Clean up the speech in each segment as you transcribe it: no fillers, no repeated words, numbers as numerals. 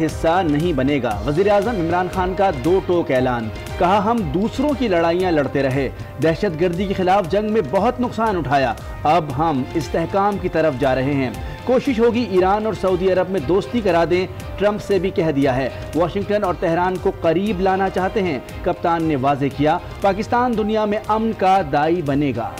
हिस्सा नहीं बनेगा। वज़ीर आज़म इमरान खान का दो टोक ऐलान, कहा हम दूसरों की लड़ाइयाँ लड़ते रहे, दहशतगर्दी के खिलाफ जंग में बहुत नुकसान उठाया, अब हम इस्तेहकाम की तरफ जा रहे हैं। कोशिश होगी ईरान और सऊदी अरब में दोस्ती करा दें, ट्रंप से भी कह दिया है। वाशिंगटन और तेहरान को करीब लाना चाहते हैं। कप्तान ने वाजे किया, पाकिस्तान दुनिया में अमन का दाई बनेगा।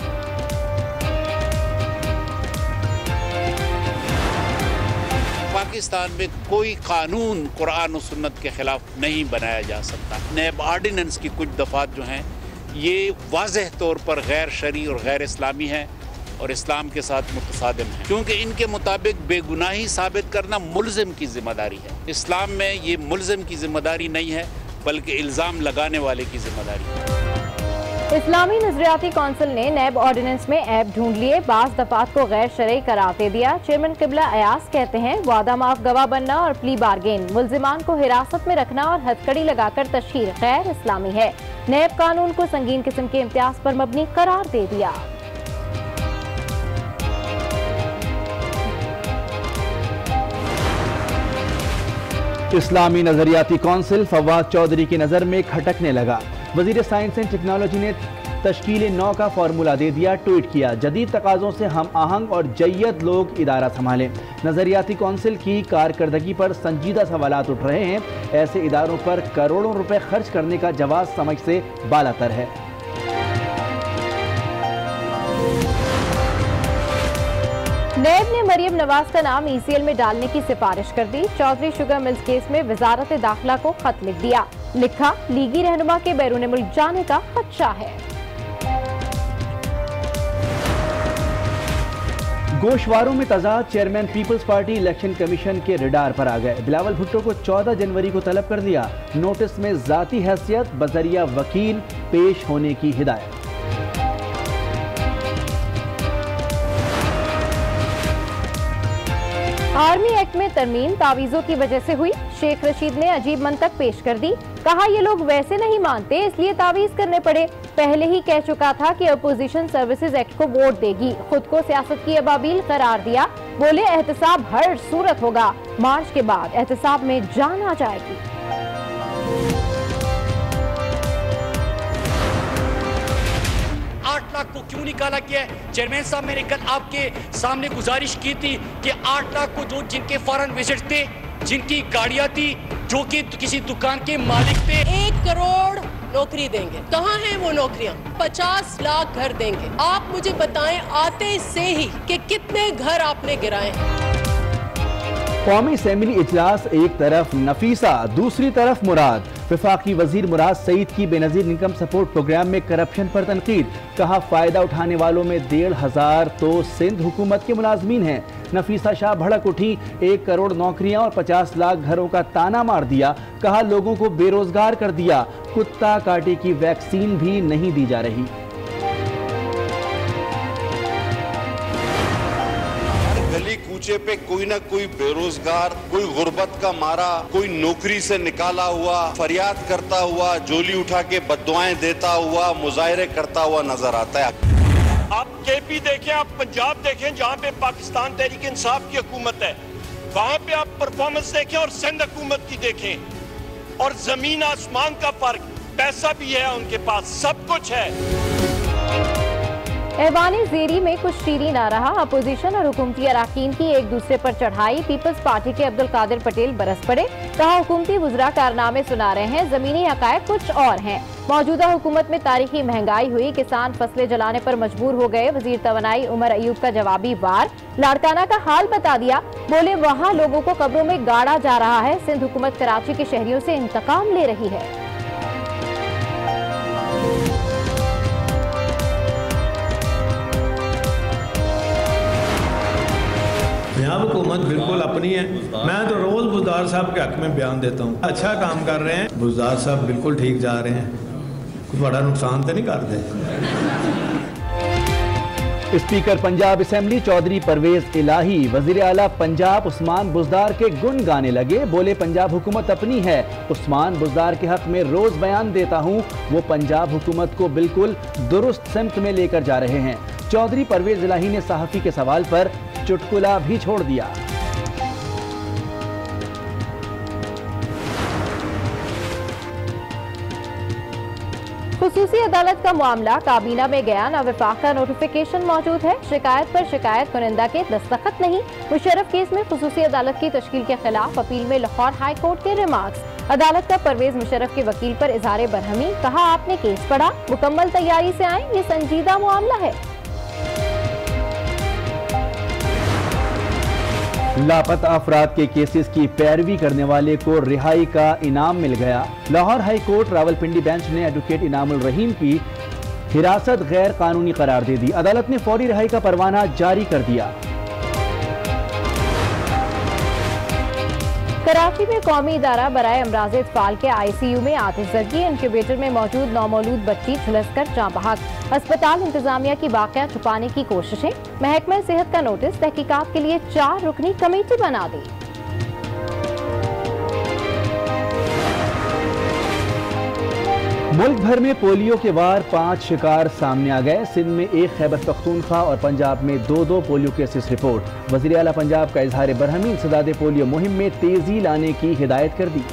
पाकिस्तान में कोई कानून कुरान और सुन्नत के खिलाफ नहीं बनाया जा सकता। नैब ऑर्डिनेंस की कुछ दफात जो हैं ये वाज़ेह तौर पर गैर शरई और गैर इस्लामी है और इस्लाम के साथ मुतसादिम है, क्योंकि इनके मुताबिक बेगुनाही साबित करना मुल्ज़िम की जिम्मेदारी है। इस्लाम में ये मुल्ज़िम की जिम्मेदारी नहीं है बल्कि इल्ज़ाम लगाने वाले की जिम्मेदारी है। इस्लामी नजरियाती कौंसिल ने नैब ऑर्डिनेंस में ऐब ढूंढ लिए, बाज़ दफात को गैर शरई करार दे दिया। चेयरमैन किबला अयास कहते हैं वादा माफ गवाह बनना और प्ली बारगेन, मुल्जिमान को हिरासत में रखना और हथकड़ी लगाकर तशहीर गैर इस्लामी है। नैब कानून को संगीन किस्म के इम्तियाज पर मबनी करार दे दिया। इस्लामी नजरियाती कौंसिल फवाद चौधरी की नज़र में खटकने लगा। वजीर साइंस एंड टेक्नोलॉजी ने तश्कील नौ का फार्मूला दे दिया, ट्वीट किया जदीद तकाज़ों से हम आहंग और जय्यद लोग इदारा संभालें। नजरियाती कौंसिल की कारकर्दगी पर संजीदा सवालात उठ रहे हैं। ऐसे इदारों पर करोड़ों रुपए खर्च करने का जवाब समझ से बालातर है। नैब ने मरियम नवाज का नाम ECL में डालने की सिफारिश कर दी। चौधरी शुगर मिल्स केस में वजारत दाखिला को खत लिख दिया, लिखा लीगी रहनुमा के बैरून मुल्क जाने का खदशा है। गोशवारों में तजाद, chairman people's party election commission के रडार पर आ गए। बिलावल भुट्टो को 14 जनवरी को तलब कर दिया। नोटिस में जाती हैसियत बजरिया वकील पेश होने की हिदायत। आर्मी एक्ट में तरमीम तावीज़ों की वजह से हुई। शेख रशीद ने अजीब मंतक पेश कर दी, कहा ये लोग वैसे नहीं मानते इसलिए तावीज़ करने पड़े। पहले ही कह चुका था कि अपोजिशन सर्विसेज एक्ट को वोट देगी। खुद को सियासत की अबाबील करार दिया। बोले एहतसाब हर सूरत होगा, मार्च के बाद एहतसाब में जान आ जाएगी। 8 लाख को क्यों निकाला गया है? चेयरमैन साहब, मैंने कल आपके सामने गुजारिश की थी कि 8 लाख को जो जिनके फॉरेन विजिट थे, जिनकी गाड़ियां थी, जो कि किसी दुकान के मालिक थे, 1 करोड़ नौकरी देंगे। कहाँ हैं वो नौकरियां? 50 लाख घर देंगे। आप मुझे बताएं आते से ही कि कितने घर आपने गिराए हैं। कौमी असेंबली इजलास, एक तरफ नफीसा दूसरी तरफ मुराद। वफाकी वजीर मुराद सईद की बेनजीर इनकम सपोर्ट प्रोग्राम में करप्शन पर तनकीद, कहा फायदा उठाने वालों में 1,500 तो सिंध हुकूमत के मुलाजमीन हैं। नफीसा शाह भड़क उठी, 1 करोड़ नौकरियां और 50 लाख घरों का ताना मार दिया, कहा लोगों को बेरोजगार कर दिया। कुत्ता काटे की वैक्सीन भी नहीं दी जा रही। गली कूचे पे कोई ना कोई बेरोजगार, कोई गुर्बत का मारा, कोई नौकरी से निकाला हुआ फरियाद करता हुआ, जोली उठा के बद्दुआएं देता हुआ, मुजाहरे करता हुआ नजर आता है। आप KP देखें, आप पंजाब देखें, जहाँ पे पाकिस्तान तहरीक इंसाफ की हुकूमत है, वहाँ पे आप परफॉर्मेंस देखें और सिंध हुकूमत की देखें, और जमीन आसमान का फर्क। पैसा भी है उनके पास, सब कुछ है। ऐवाने ज़ेरी में कुछ शीरी ना रहा। अपोजिशन और हुकूमती अराकीन की एक दूसरे पर चढ़ाई। पीपल्स पार्टी के अब्दुल कादिर पटेल बरस पड़े, कहा हुकूमती वुज़रा कारनामे सुना रहे हैं, जमीनी हकायक कुछ और हैं। मौजूदा हुकूमत में तारीखी महंगाई हुई, किसान फसलें जलाने पर मजबूर हो गए। वजीर तवानाई उमर अयूब का जवाबी वार, लाड़काना का हाल बता दिया। बोले वहाँ लोगों को कब्रों में गाड़ा जा रहा है। सिंध हुकूमत कराची के शहरियों से इंतकाम ले रही है। यहाँ हुकूमत बिल्कुल अपनी है। मैं तो रोज बुज़दार साहब के हक में बयान देता हूँ, अच्छा काम कर रहे हैं, बुज़दार साहब बिल्कुल ठीक जा रहे हैं, कुछ बड़ा नुकसान तो नहीं करते। स्पीकर पंजाब असेंबली चौधरी परवेज इलाही वजीर आला पंजाब उस्मान बुज़दार के गुण गाने लगे। बोले पंजाब हुकूमत अपनी है, उस्मान बुज़दार के हक में रोज बयान देता हूँ, वो पंजाब हुकूमत को बिल्कुल दुरुस्त सिमत में लेकर जा रहे हैं। चौधरी परवेज इलाही ने सहाफ़ी के सवाल पर चुटकुला भी छोड़ दिया। खुसूसी अदालत का मामला काबीना में गया, न विफाका नोटिफिकेशन मौजूद है। शिकायत पर शिकायत कुनिंदा के दस्तखत नहीं। मुशर्रफ केस में खुसूसी अदालत की तश्कील के खिलाफ अपील में लाहौर हाई कोर्ट के रिमार्क्स। अदालत का परवेज मुशर्रफ के वकील पर इजहार बरहमी, कहा आपने केस पढ़ा, मुकम्मल तैयारी से आए, ये संजीदा मामला है। लापता अफराद के केसेस की पैरवी करने वाले को रिहाई का इनाम मिल गया। Lahore high court Rawalpindi bench ने एडवोकेट इनामुल रहीम की हिरासत गैर कानूनी करार दे दी। अदालत ने फौरी रिहाई का परवाना जारी कर दिया। कराची में कौमी इदारा बराए अमराज इत्फाल के ICU में आतिशज़दगी, इनक्यूबेटर में मौजूद नौमौलूद बच्ची झुलसकर जाँ बहक। अस्पताल इंतजामिया की वाक़या छुपाने की कोशिशें, महकमा सेहत का नोटिस, तहकीकात के लिए 4 रुकनी कमेटी बना दी। मुल्क भर में पोलियो के वार 5 शिकार सामने आ गए। सिंध में 1 खैबर पख्तूनख्वा और पंजाब में 2 पोलियो केसेस रिपोर्ट। वज़ीर आला पंजाब का इजहार बरहमी, इंसदादे पोलियो मुहिम में तेजी लाने की हिदायत कर दी।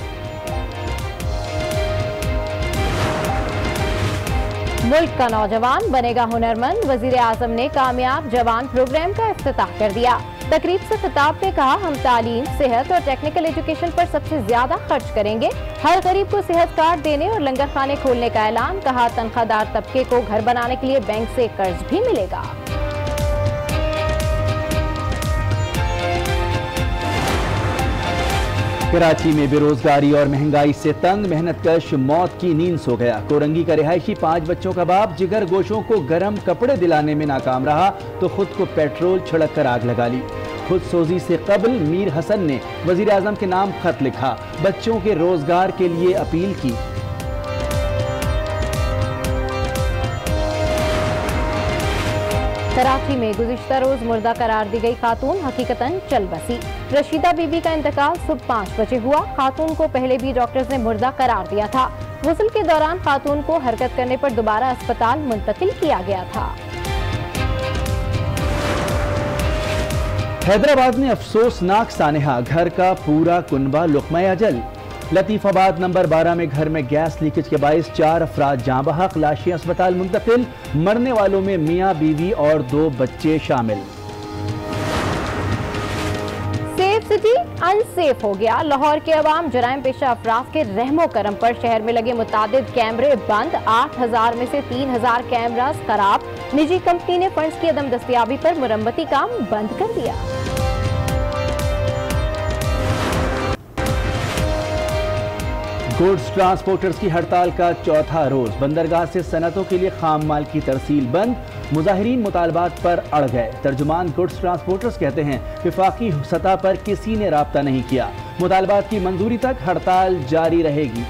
मुल्क का नौजवान बनेगा हुनरमंद, वजीर आजम ने कामयाब जवान प्रोग्राम का इफ्तिताह कर दिया। तकरीब से खिताब में कहा, हम तालीम, सेहत और टेक्निकल एजुकेशन पर सबसे ज्यादा खर्च करेंगे। हर गरीब को सेहत कार्ड देने और लंगर खाने खोलने का ऐलान। कहा, तनख्वाहदार तबके को घर बनाने के लिए बैंक से कर्ज भी मिलेगा। कराची में बेरोजगारी और महंगाई से तंग मेहनतकश मौत की नींद सो गया। कोरंगी का रिहायशी 5 बच्चों का बाप जिगर गोशों को गर्म कपड़े दिलाने में नाकाम रहा तो खुद को पेट्रोल छिड़क कर आग लगा ली। खुद सोजी से कबल मीर हसन ने वजीर आजम के नाम खत लिखा, बच्चों के रोजगार के लिए अपील की। कराची में गुज़िश्ता रोज मुर्दा करार दी गई खातून हकीकतन चल बसी। रशीदा बीबी का इंतकाल सुबह 5 बजे हुआ। खातून को पहले भी डॉक्टर्स ने मुर्दा करार दिया था। गुस्ल के दौरान खातून को हरकत करने पर दोबारा अस्पताल मुंतकिल किया गया था। हैदराबाद में अफसोसनाक सानेहा, घर का पूरा कुनबा लुक़मा अजल। लतीफाबाद नंबर 12 में घर में गैस लीकेज के बाइस 4 अफराद जाँ बहक, लाशें अस्पताल मुंतकिल। मरने वालों में मियाँ बीवी और 2 बच्चे शामिल। सेफ सिटी अनसेफ हो गया। लाहौर के अवाम जराइम पेशा अफराद के रहमो करम पर शहर में लगे मुतादिद कैमरे बंद। 8000 में से 3000 कैमरास खराब। निजी कंपनी ने फंड्स की अदम दस्तयाबी पर मुरम्मती काम बंद कर दिया। गुड्स ट्रांसपोर्टर्स की हड़ताल का चौथा रोज। बंदरगाह से सनतों के लिए खाम माल की तरसील बंद। मुजाहिरीन मुतालबात पर अड़ गए। तर्जुमान गुड्स ट्रांसपोर्टर्स कहते हैं, विफाकी सतह पर किसी ने राब्ता नहीं किया। मुतालबात की मंजूरी तक हड़ताल जारी रहेगी।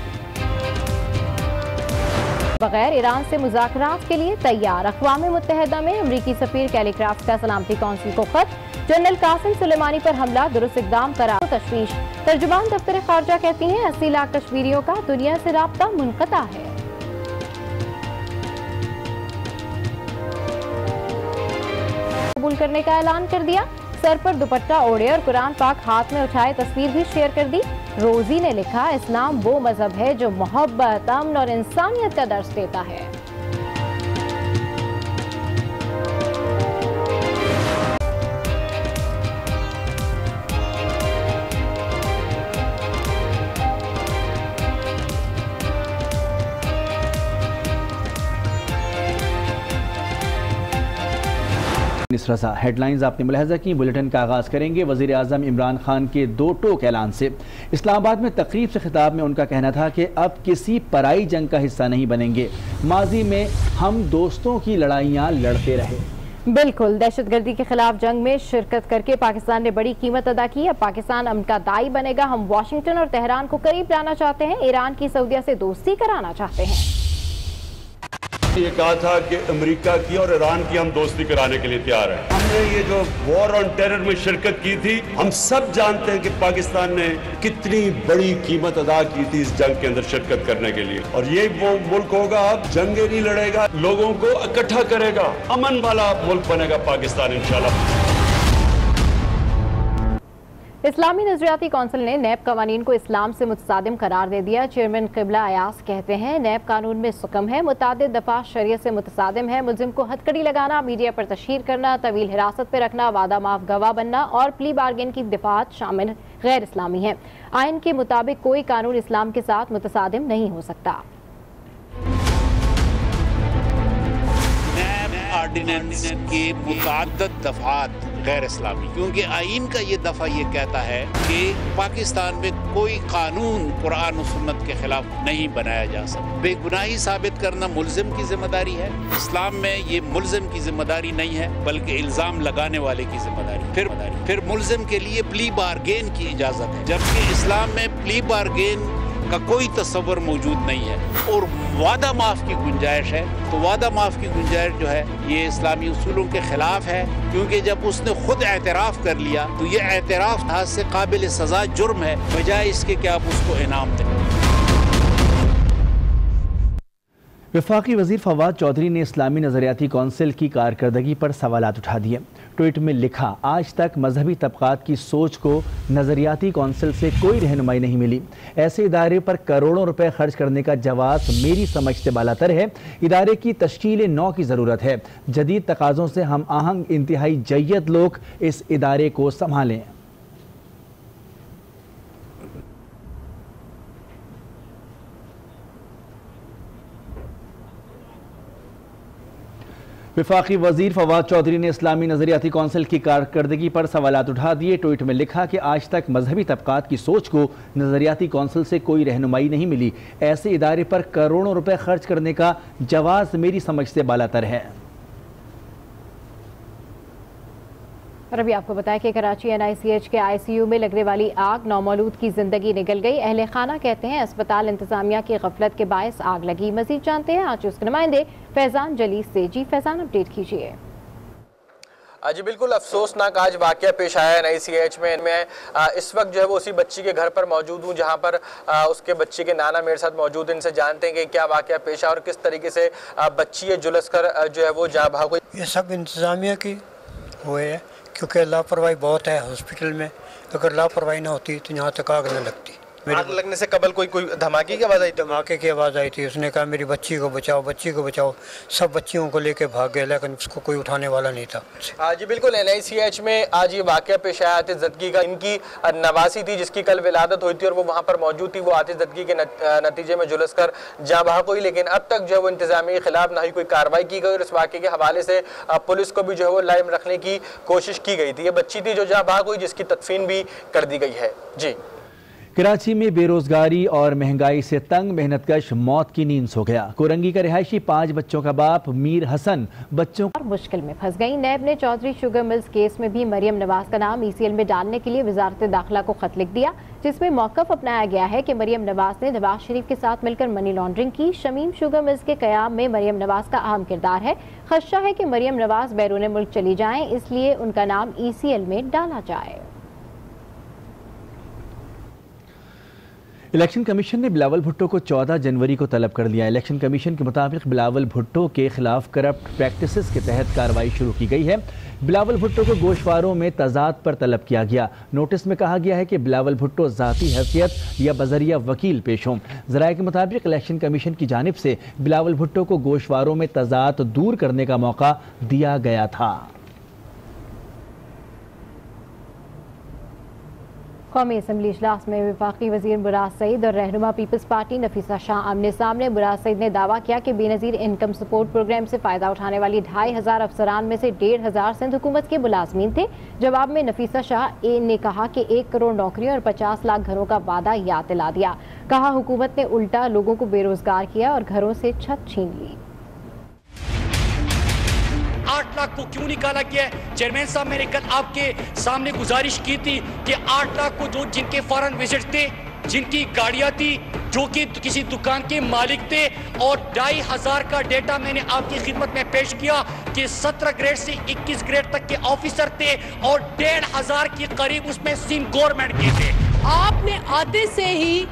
बगैर ईरान से मुज़ाकरात के लिए तैयार। अक़वाम मुत्तहिदा में अमरीकी सफीर कैलीक्राफ्ट का सलामती कौंसिल को खत। जनरल कासिम सुलेमानी पर हमला दुरुस्त इक़दाम करार तशवीश। तर्जुमान दफ्तर खारजा कहती हैं, 80 लाख कश्मीरियों का दुनिया से राब्ता मुनक़ता है। कबूल करने का ऐलान कर दिया। सर पर दुपट्टा ओढ़े और कुरान पाक हाथ में उठाए तस्वीर भी शेयर कर दी। रोजी ने लिखा, इस्लाम वो मजहब है जो मोहब्बत, अमन और इंसानियत का दर्स देता है। रजा हेडलाइंस आपने मुलाहजा की। बुलेटिन का आगाज करेंगे वजीर आजम इमरान खान के 2 टोक ऐलान से। इस्लामाबाद में तकरीब से खिताब में उनका कहना था कि अब किसी पराई जंग का हिस्सा नहीं बनेंगे। माजी में हम दोस्तों की लड़ाइयाँ लड़ते रहे। बिल्कुल, दहशतगर्दी के खिलाफ जंग में शिरकत करके पाकिस्तान ने बड़ी कीमत अदा की। अब पाकिस्तान अमन का दाई बनेगा। हम वाशिंगटन और तेहरान को करीब लाना चाहते हैं। ईरान की सऊदिया से दोस्ती कराना चाहते हैं। ये कहा था कि अमेरिका की और ईरान की हम दोस्ती कराने के लिए तैयार हैं। हमने ये जो वॉर ऑन टेरर में शिरकत की थी, हम सब जानते हैं कि पाकिस्तान ने कितनी बड़ी कीमत अदा की थी इस जंग के अंदर शिरकत करने के लिए। और ये वो मुल्क होगा, अब जंगे नहीं लड़ेगा, लोगों को इकट्ठा करेगा, अमन वाला मुल्क बनेगा पाकिस्तान इंशाल्लाह। इस्लामी नजरियाती कौंसिल ने नैब कवानीन को इस्लाम से मुतसादिम करार दे दिया। चेयरमैन क़िबला अयास कहते हैं नैब कानून में सुकम है, मुतादिद दफा शरीयत से मुतसादिम है। मुल्जिम को हथकड़ी लगाना, मीडिया पर तशहीर करना, तवील हिरासत पर रखना, वादा माफ गवाह बनना और प्ली बार्गेन की दिफात शामिल गैर इस्लामी है। आइन के मुताबिक कोई कानून इस्लाम के साथ मुतसादिम नहीं हो सकता। ऑर्डिनेंस के मुताद्दद दफात गैर इस्लामी, क्योंकि आइन का ये दफा ये कहता है कि पाकिस्तान में कोई कानून कुरान और सुन्नत के खिलाफ नहीं बनाया जा सकता। बेगुनाही साबित करना मुल्जिम की जिम्मेदारी है। इस्लाम में ये मुल्जिम की जिम्मेदारी नहीं है बल्कि इल्जाम लगाने वाले की जिम्मेदारी। फिर मुल्जिम के लिए प्ली बार्गेन की इजाजत है, जबकि इस्लाम में प्ली बार्गेन का कोई तस्वर मौजूद नहीं है और वादा माफ की गुंजाइश है। तो वादा माफ की गुंजाइश जो है ये इस्लामी उसूलों के खिलाफ है, क्योंकि जब उसने खुद एतराफ़ कर लिया तो ये एतराफ़ हाथ से काबिल सज़ा जुर्म है, बजाय इसके कि आप उसको इनाम दें। वफाकी वज़ीर फवाद चौधरी ने इस्लामी नज़रियाती कौंसिल की कारकर्दगी पर सवालात उठा दिए। ट्वीट में लिखा, आज तक मजहबी तबकात की सोच को नज़रियाती कौंसिल से कोई रहनुमाई नहीं मिली। ऐसे इदारे पर करोड़ों रुपए खर्च करने का जवाब मेरी समझ से बालातर है। इदारे की तश्कील नौ की ज़रूरत है। जदीद तकाज़ों से हम आहंग इंतहाई जय्यद लोग इस इदारे को संभालें। वफाकी वज़ीर फवाद चौधरी ने इस्लामी नज़रियाती कौंसिल की कारकर्दगी पर सवालात उठा दिए। ट्वीट में लिखा कि आज तक मजहबी तबकात की सोच को नज़रियाती कौंसिल से कोई रहनुमाई नहीं मिली। ऐसे इदारे पर करोड़ों रुपए खर्च करने का जवाज़ मेरी समझ से बालातर है। और अभी आपको बताया कि कराची NICH के ICU में लगने वाली आग नौमौलूद की जिंदगी निकल गई। अहले खाना कहते हैं अस्पताल इंतजामिया की गफलत के बायस आग लगी। मजीद जानते हैं आज उसके नुमाइंदे फैजान जलीस से। जी फैजान, अपडेट कीजिए। जी बिल्कुल अफसोसनाक आज वाक़या पेश आया है NICH में। मैं इस वक्त जो है वो उसी बच्ची के घर पर मौजूद हूँ जहाँ पर उसके बच्ची के नाना मेरे साथ मौजूद हैं। इनसे जानते हैं कि क्या वाक़या पेश आया और किस तरीके से बच्ची ये जुलस कर जो है वो जा भाग हुई। ये सब इंतजामिया की हुए है, क्योंकि लापरवाही बहुत है हॉस्पिटल में। अगर लापरवाही ना होती तो यहाँ तक आग न लगती। आग लगने से कबल कोई धमाके की आवाज़ आई? धमाके की आवाज़ आई थी। उसने कहा मेरी बच्ची को बचाओ, बच्ची को बचाओ। सब बच्चियों को लेके भाग गए, लेकिन उसको कोई उठाने वाला नहीं था। जी बिल्कुल NICH में आज ये वाक़या पेश आया आतिश जदगी का। इनकी नवासी थी जिसकी कल विलादत हुई थी और वो वहाँ पर मौजूद थी। वो आतिश जदगी के नतीजे में जुलस कर जहाँ भाग हुई, लेकिन अब तक जो है वो इंतजामिया के खिलाफ ना ही कोई कार्रवाई की गई और इस वाक़े के हवाले से पुलिस को भी जो है वो लाइम रखने की कोशिश की गई थी। ये बच्ची थी जो जहाँ भाग हुई, जिसकी तदफीन भी कर दी गई है। जी कराची में बेरोजगारी और महंगाई से तंग मेहनतकश मौत की नींद सो गया। कोरंगी का रिहायशी 5 बच्चों का बाप मीर हसन बच्चों और मुश्किल में फंस गई। नैब ने चौधरी शुगर मिल्स केस में भी मरियम नवाज का नाम ECL में डालने के लिए वजारत दाखिला को खत लिख दिया, जिसमें मौक़िफ़ अपनाया गया है कि मरियम नवाज ने नवाज शरीफ के साथ मिलकर मनी लॉन्ड्रिंग की। शमीम शुगर मिल्स के क़याम में मरियम नवाज का अहम किरदार है। खदशा है कि मरियम नवाज बैरून मुल्क चली जाएं, इसलिए उनका नाम ECL में डाला जाए। इलेक्शन कमीशन ने बिलावल भुट्टो को 14 जनवरी को तलब कर लिया। इलेक्शन कमीशन के मुताबिक बिलावल भुट्टो के खिलाफ करप्ट प्रैक्टिसेस के तहत कार्रवाई शुरू की गई है। बिलावल भुट्टो को गोशवारों में तजाद पर तलब किया गया। नोटिस में कहा गया है कि बिलावल भुट्टो ज़ाती हैसियत या बजरिया वकील पेश हों। ज़राए के मुताबिक इलेक्शन कमीशन की जानिब से बिलावल भुट्टो को गोशवारों में तजाद दूर करने का मौका दिया गया था। कौमी असम्बली इजलास में वफाकी वज़ीर मुराद सईद और रहनुमा पीपल्स पार्टी नफीसा शाह आमने सामने। मुराद सईद ने दावा किया कि बेनज़ीर इनकम सपोर्ट प्रोग्राम से फ़ायदा उठाने वाली 2500 अफसरान में से 1500 सिंध हुकूमत के मुलाजमीन थे। जवाब में नफीसा शाह ने कहा कि 1 करोड़ नौकरियों और 50 लाख घरों का वादा याद दिला दिया। कहा हुकूमत ने उल्टा लोगों को बेरोजगार किया और घरों से छत छीन ली। 8 लाख को क्यों निकाला गया है? चेयरमैन साहब, मैंने कल आपके सामने गुजारिश की थी कि 8 लाख को जो जिनके फॉरेन विजिट थे, जिनकी गाड़ियां थी, जो कि किसी दुकान के मालिक थे, और 2500 का डेटा मैंने आपकी खिदमत में पेश किया कि 17 ग्रेड से 21 ग्रेड तक के ऑफिसर थे और 1500 के करीब उसमें सिम गवर्नमेंट के थे। आपने आते से ही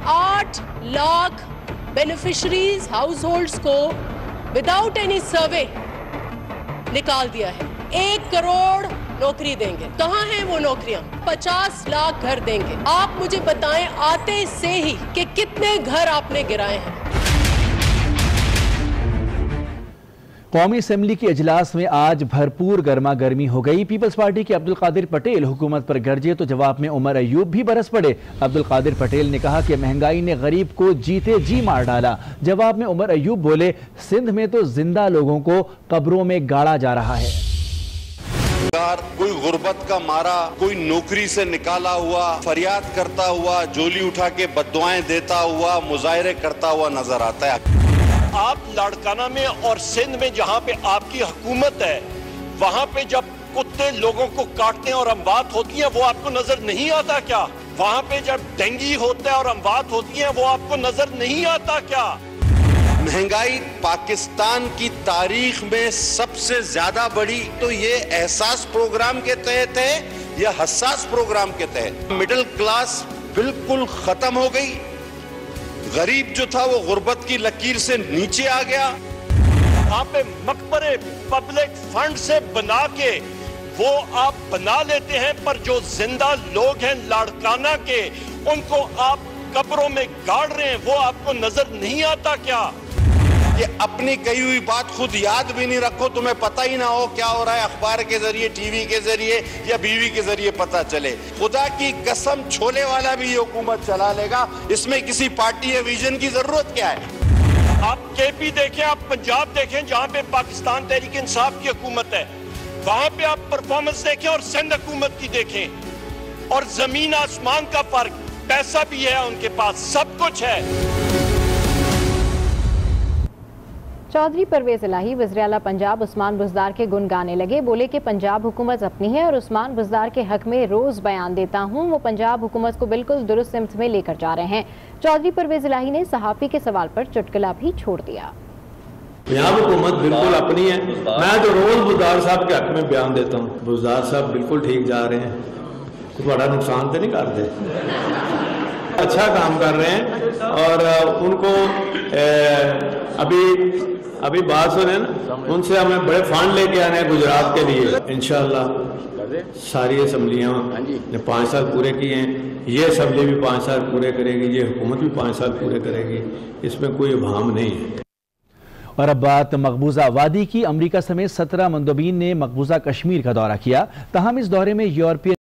8 लाख बेनिफिशरीज हाउस होल्ड्स को विदाउट एनी सर्वे निकाल दिया है। 1 करोड़ नौकरी देंगे। कहाँ हैं वो नौकरियां? 50 लाख घर देंगे। आप मुझे बताएं आते से ही कि कितने घर आपने गिराए हैं। कौमी असेंबली के इजलास में आज भरपूर गर्मा गर्मी हो गई। पीपल्स पार्टी के अब्दुल कादिर पटेल हुकूमत पर गरजे तो जवाब में उमर अयूब भी बरस पड़े। अब्दुल कादिर पटेल ने कहा कि महंगाई ने गरीब को जीते जी मार डाला। जवाब में उमर अयूब बोले, सिंध में तो जिंदा लोगों को कब्रों में गाड़ा जा रहा है। कोई गुर्बत का मारा, कोई नौकरी से निकाला हुआ, फरियाद करता हुआ, झोली उठा के बद्दुआएं देता हुआ, मुजाहरे करता हुआ नजर आता है। आप लाड़काना में और सिंध में जहां पे आपकी हुकूमत है, वहां पे जब कुत्ते लोगों को काटते हैं और अमवात होती है, वो आपको नजर नहीं आता क्या? वहां पे जब डेंगू होता है और अमवात होती है, वो आपको नजर नहीं आता क्या? महंगाई पाकिस्तान की तारीख में सबसे ज्यादा बढ़ी तो ये एहसास प्रोग्राम के तहत है या हसास प्रोग्राम के तहत? मिडिल क्लास बिल्कुल खत्म हो गई। गरीब जो था वो गुर्बत की लकीर से नीचे आ गया। वहां पे मकबरे पब्लिक फंड से बना के वो आप बना लेते हैं, पर जो जिंदा लोग हैं लाड़काना के, उनको आप कब्रों में गाड़ रहे हैं, वो आपको नजर नहीं आता क्या? ये अपनी कही हुई बात खुद याद भी नहीं रखो, तुम्हें पता ही ना हो क्या हो रहा है, अखबार के जरिए, टीवी के जरिए या बीवी के जरिए पता चले। खुदा की कसम, छोले वाला भी ये हुकूमत चला लेगा। इसमें किसी पार्टी या विजन की जरूरत क्या है? आप केपी देखें, आप पंजाब देखें, जहां पे पाकिस्तान तहरीक इंसाफ की हुकूमत है, वहां पे आप परफॉर्मेंस देखें और सिंध हुकूमत की देखें, और जमीन आसमान का फर्क। पैसा भी है उनके पास, सब कुछ है। चौधरी परवेज इलाही वज़ीर आला पंजाब उस्मान बुज़दार के गुण गाने लगे। बोले कि पंजाब हुकूमत अपनी है और उस्मान बुज़दार के हक में रोज़ बयान देता हूँ। वो पंजाब हुकूमत को बिल्कुल दुरुस्त सिमत में लेकर जा रहे हैं। चौधरी परवेज इलाही ने सहाफ़ी के सवाल पर चुटकुला भी छोड़ दिया। पंजाब हुकूमत बिल्कुल अपनी है। मैं तो रोज़ बुज़दार साहब के हक में बयान देता हूँ। बुज़दार साहब बिल्कुल ठीक जा रहे हैं, कुछ बड़ा नुकसान तो नहीं करते, अच्छा काम कर रहे हैं। और उनको अभी बात सुने ना, उनसे हमें बड़े फंड लेके आने हैं गुजरात के लिए। इंशाअल्लाह सारी असम्बलियाँ ने 5 साल पूरे किए हैं, ये असम्बली भी 5 साल पूरे करेगी, ये हुकूमत भी 5 साल पूरे करेगी, इसमें कोई अभाम नहीं है। और अब बात मकबूजा वादी की। अमरीका समेत 17 मंदोबीन ने मकबूजा कश्मीर का दौरा किया। तहम इस दौरे में यूरोपियन